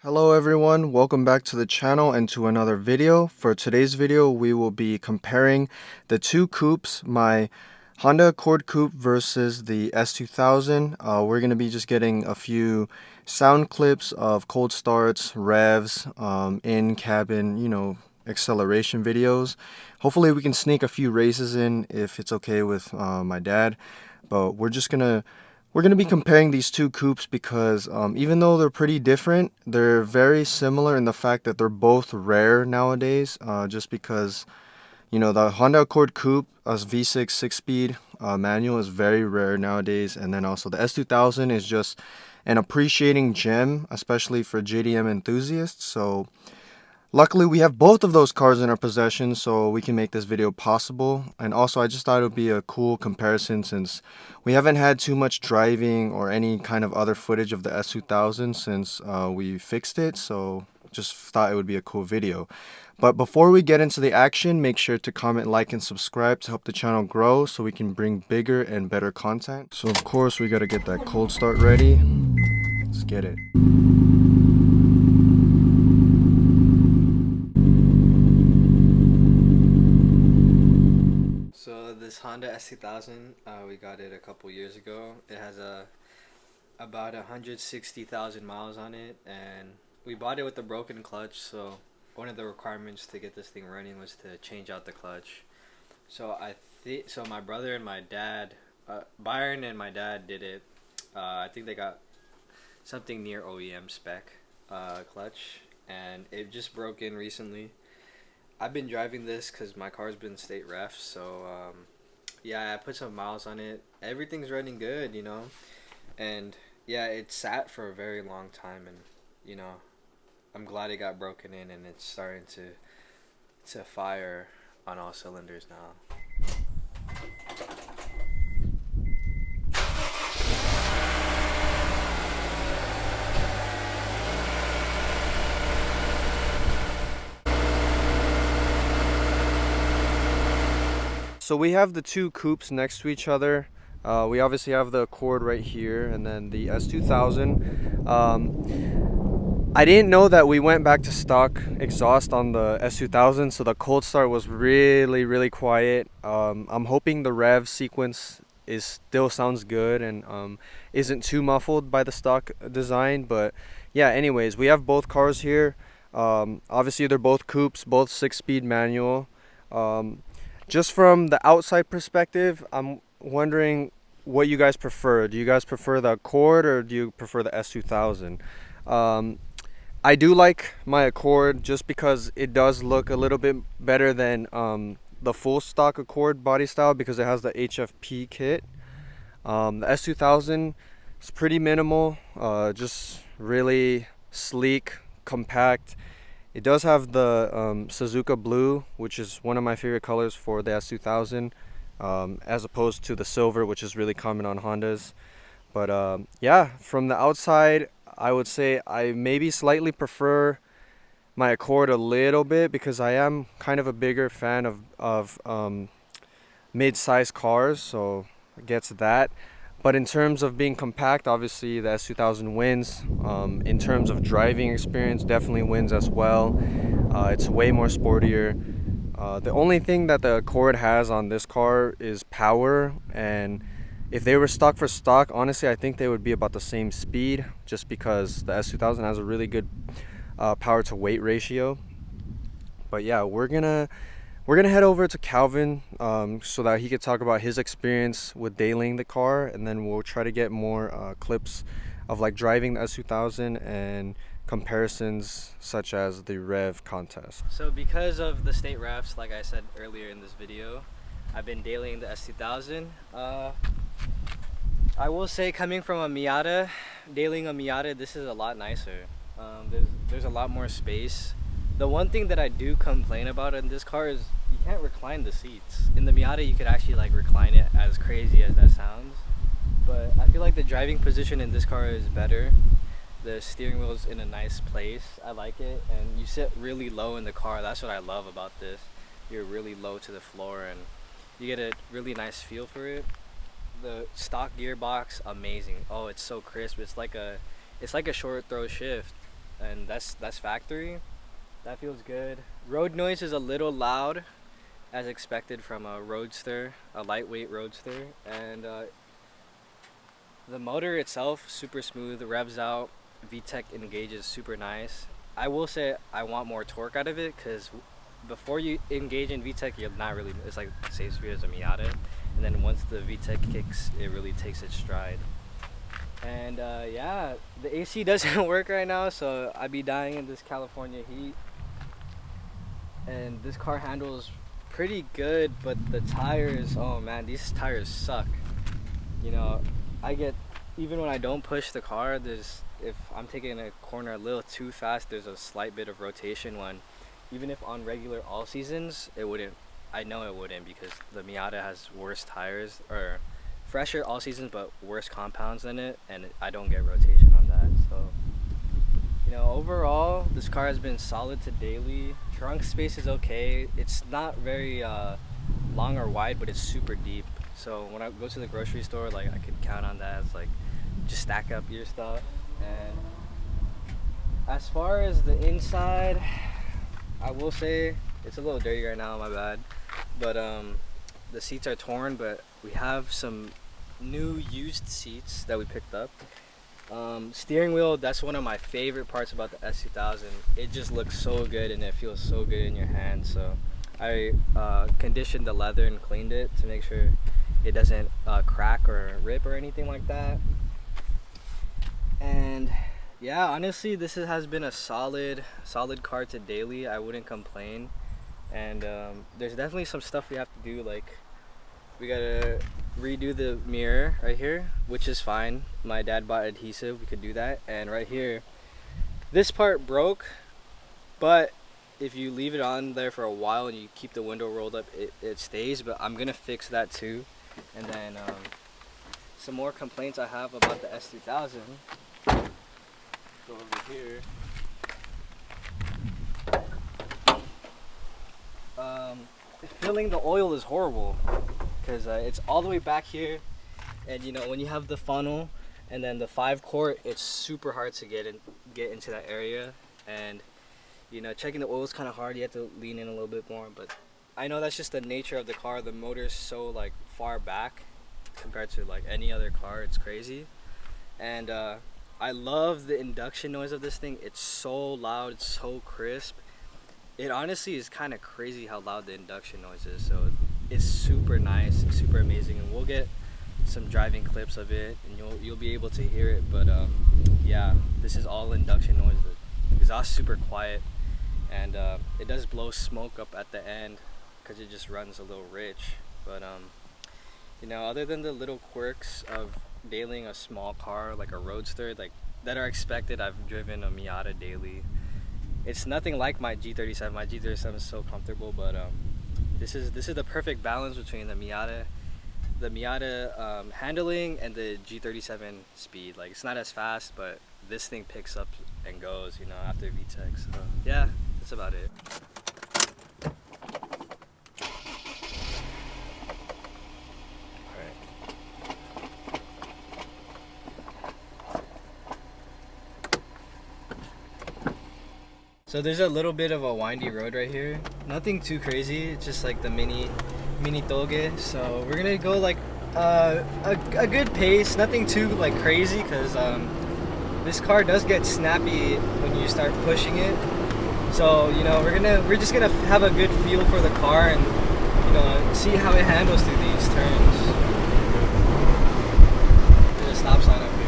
Hello everyone, welcome back to the channel and to another video. For today's video, we will be comparing the two coupes, my Honda Accord Coupe versus the S2000. We're going to be just getting a few sound clips of cold starts, revs, in-cabin, acceleration videos. Hopefully we can sneak a few races in if it's okay with my dad, but we're gonna be comparing these two coupes because even though they're pretty different, they're very similar in the fact that they're both rare nowadays. Just because the Honda Accord Coupe as V6 six-speed manual is very rare nowadays, and then also the S2000 is just an appreciating gem, especially for JDM enthusiasts. So luckily, we have both of those cars in our possession, so we can make this video possible. And also, I just thought it would be a cool comparison since we haven't had too much driving or any kind of other footage of the S2000 since we fixed it, so just thought it would be a cool video. But before we get into the action, make sure to comment, like, and subscribe to help the channel grow so we can bring bigger and better content. So of course, we gotta get that cold start ready. Let's get it. So this Honda S2000, we got it a couple years ago. It has about 160,000 miles on it, and we bought it with a broken clutch. So one of the requirements to get this thing running was to change out the clutch. So my brother and my dad, Byron and my dad did it. I think they got something near OEM spec clutch, and it just broke in recently. I've been driving this because my car's been state ref, so yeah, I put some miles on it. Everything's running good, and yeah, it sat for a very long time, and I'm glad it got broken in, and it's starting to fire on all cylinders now. So we have the two coupes next to each other. We obviously have the Accord right here and then the S2000. I didn't know that we went back to stock exhaust on the S2000, so the cold start was really quiet. I'm hoping the rev sequence still sounds good and isn't too muffled by the stock design. But yeah, anyways, we have both cars here. Obviously they're both coupes, both 6-speed manual. Just from the outside perspective, I'm wondering what you guys prefer. Do you guys prefer the Accord or do you prefer the S2000? I do like my Accord just because it does look a little bit better than the full stock Accord body style because it has the HFP kit. The S2000 is pretty minimal, just really sleek, compact. It does have the Suzuka blue, which is one of my favorite colors for the S2000, as opposed to the silver, which is really common on Hondas. But yeah, from the outside, I would say I maybe slightly prefer my Accord a little bit because I am kind of a bigger fan of mid-size cars, so it gets that. But in terms of being compact, obviously the S2000 wins. In terms of driving experience, definitely wins as well. It's way more sportier. The only thing that the Accord has on this car is power, and if they were stock for stock, honestly, I think they would be about the same speed, just because the S2000 has a really good power to weight ratio. But yeah, we're gonna head over to Calvin so that he could talk about his experience with dailying the car, and then we'll try to get more clips of like driving the S2000 and comparisons such as the rev contest. So because of the state refs, like I said earlier in this video, I've been dailying the S2000. I will say, coming from a Miata, dailying a Miata, this is a lot nicer. There's a lot more space. The one thing that I do complain about in this car is you can't recline the seats. In the Miata, you could actually like recline it, as crazy as that sounds. But I feel like the driving position in this car is better. The steering wheel's in a nice place. I like it, and you sit really low in the car. That's what I love about this. You're really low to the floor, and you get a really nice feel for it. The stock gearbox, amazing. Oh, it's so crisp. It's like a short throw shift. and that's factory. That feels good. Road noise is a little loud, as expected from a roadster, a lightweight roadster, and the motor itself super smooth, revs out, VTEC engages super nice. I will say I want more torque out of it because before you engage in VTEC, you're not really. It's like the same speed as a Miata, and then once the VTEC kicks, it really takes its stride. And yeah, the AC doesn't work right now, so I'd be dying in this California heat. And this car handles pretty good, but the tires, oh man, these tires suck. You know, I get, even when I don't push the car, there's, if I'm taking a corner a little too fast, there's a slight bit of rotation when, even if on regular all seasons, it wouldn't, I know it wouldn't because the Miata has worse tires, or fresher all seasons, but worse compounds than it, and I don't get rotation on that, so. You know, overall, this car has been solid to daily. Trunk space is okay. It's not very long or wide, but it's super deep. So when I go to the grocery store, like I could count on that. It's like just stack up your stuff. And as far as the inside, I will say it's a little dirty right now. My bad. But the seats are torn. But we have some new used seats that we picked up. Steering wheel, that's one of my favorite parts about the S2000. It just looks so good and it feels so good in your hand. So I conditioned the leather and cleaned it to make sure it doesn't crack or rip or anything like that. And yeah, honestly, this has been a solid car to daily. I wouldn't complain. And there's definitely some stuff we have to do, like we gotta redo the mirror right here, which is fine. My dad bought adhesive, we could do that. And right here, this part broke, but if you leave it on there for a while and you keep the window rolled up, it stays. But I'm gonna fix that too. And then some more complaints I have about the S2000. Go over here. Filling the oil is horrible because it's all the way back here, and you know, when you have the funnel and then the 5-quart, it's super hard to get into that area. And you know, checking the oil is kind of hard. You have to lean in a little bit more, but I know that's just the nature of the car. The motor's so like far back compared to like any other car. It's crazy. And I love the induction noise of this thing. It's so loud, it's so crisp. It honestly is kind of crazy how loud the induction noise is. So it's super nice, super amazing, and we'll get some driving clips of it, and you'll be able to hear it. But yeah, this is all induction noise. The exhaust super quiet, and it does blow smoke up at the end because it just runs a little rich. But you know, other than the little quirks of dailying a small car like a roadster, like that are expected, I've driven a Miata daily. It's nothing like my G37. My G37 is so comfortable, but this is the perfect balance between the Miata handling and the G37 speed. Like, it's not as fast, but this thing picks up and goes, you know, after VTEC. So yeah, that's about it. So there's a little bit of a windy road right here. Nothing too crazy. It's just like the mini toge. So we're gonna go like a good pace. Nothing too like crazy, because this car does get snappy when you start pushing it. So you know, we're just gonna have a good feel for the car and you know, see how it handles through these turns. There's a stop sign up here.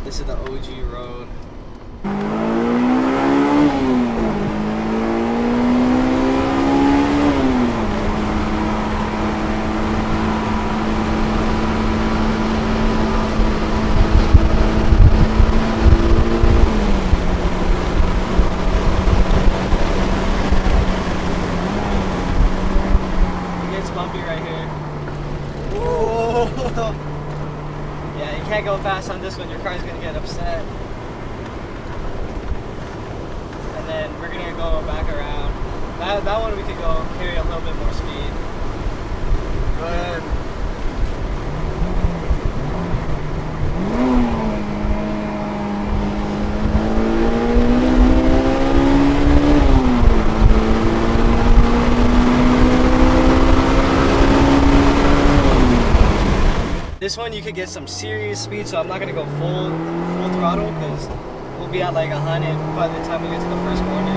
This is the OG road. It gets bumpy right here. Whoa! Yeah, you can't go fast on this one, your car's gonna get upset. And then we're gonna go back around. That one we could go carry a little bit more speed. But could get some serious speed, so I'm not gonna go full throttle because we'll be at like 100 by the time we get to the first corner.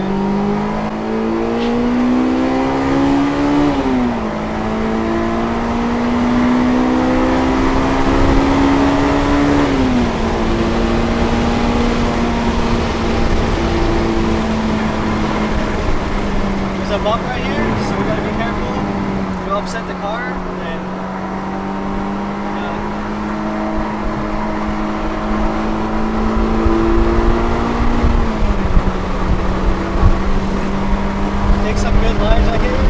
There's a bump right here, so we gotta be careful. You'll upset the car, and take some good lines right here.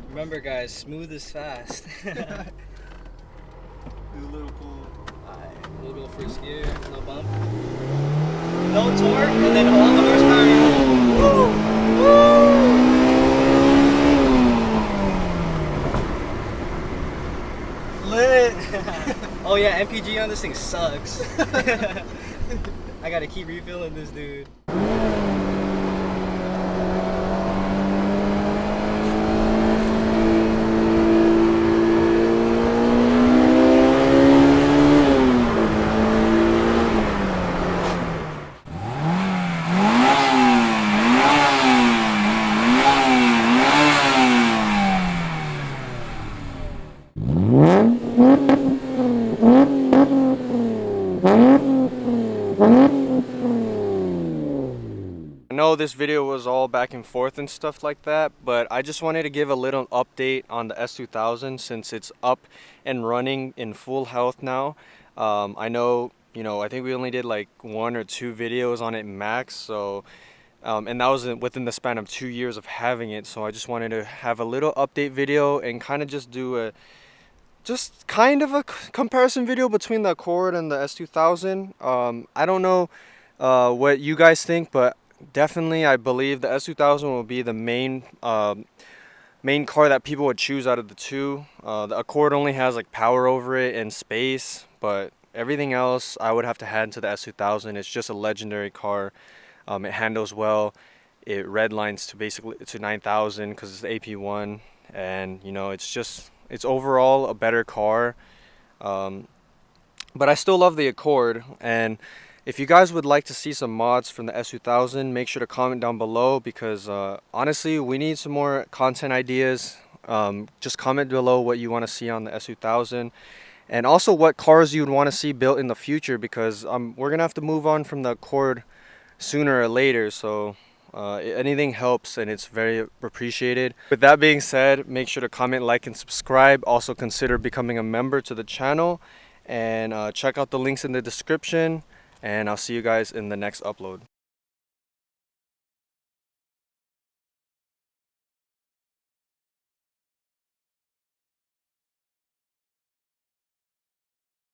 Remember guys, smooth is fast. Do a little pull. Alright, we'll go first gear, no bump. No torque, and then all the horsepower. Woo! Woo! Lit! Oh yeah, MPG on this thing sucks. I gotta keep refilling this dude. I know this video was all back and forth and stuff like that, but I just wanted to give a little update on the S2000 since it's up and running in full health now. I know, I think we only did like 1 or 2 videos on it max, so and that was within the span of 2 years of having it. So I just wanted to have a little update video and kind of just do a comparison video between the Accord and the S2000. I don't know what you guys think, but definitely I believe the S2000 will be the main car that people would choose out of the two. The Accord only has like power over it and space, but everything else I would have to hand to the S2000. It's just a legendary car. It handles well. It redlines to basically to 9,000 because it's the AP1, and it's overall a better car. But I still love the Accord, and if you guys would like to see some mods from the S2000, make sure to comment down below because honestly, we need some more content ideas. Just comment below what you want to see on the S2000, and also what cars you would want to see built in the future, because we're gonna have to move on from the Accord sooner or later. So anything helps, and it's very appreciated. With that being said, make sure to comment, like, and subscribe. Also consider becoming a member to the channel, and check out the links in the description. And I'll see you guys in the next upload.